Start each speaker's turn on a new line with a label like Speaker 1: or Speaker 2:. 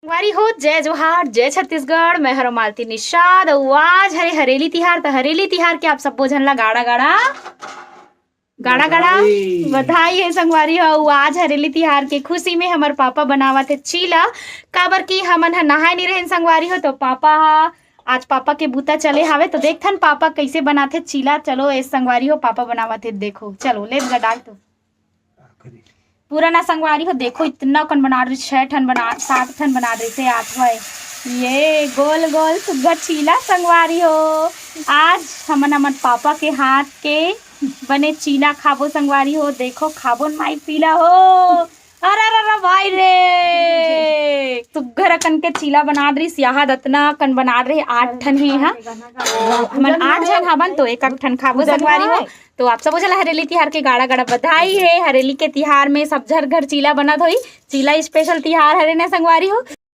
Speaker 1: संगवारी हो जय जोहार जय छत्तीसगढ़। मैं हरो मालती निषाद। आज हरे हरेली तिहार। तो हरेली तिहार के आप सबो झन ला गाड़ा गाड़ा बधाई है संगवारी हो। आज हरेली तिहार के खुशी में हमर पापा बनावत है चीला। काबर की हमन ह नहाए नहीं रहे संगवारी हो, तो पापा आज पापा के बूता चले हावे। तो देखथन पापा कैसे बनाथे चीला। चलो ए संगवारी हो पापा बनावत है, देखो चलो ले डाल। तो पूरा ना संगवारी हो देखो इतना कन बना रही, 6 ठन बना 7 ठन बना रही थे 8वां। ये गोल गोल सुग्गा चीला संगवारी हो। आज हमन पापा के हाथ के बने चीला खाबो संगवारी हो। देखो खाबो माई पीला हो। अरे अरे भाई रे सुग्घर कन के चीला बना रही। यहाँ दतना कन बना रही 8 ठन ही हा। हमन 8 जन हवन तो एक ठन खाबो संगवारी हो। तो आप सब चला हरेली तिहार के गाड़ा गाड़ा बधाई है। हरेली के तिहार में सब झर घर चीला बनत होई। चीला स्पेशल तिहार हरे ना संगवारी हो।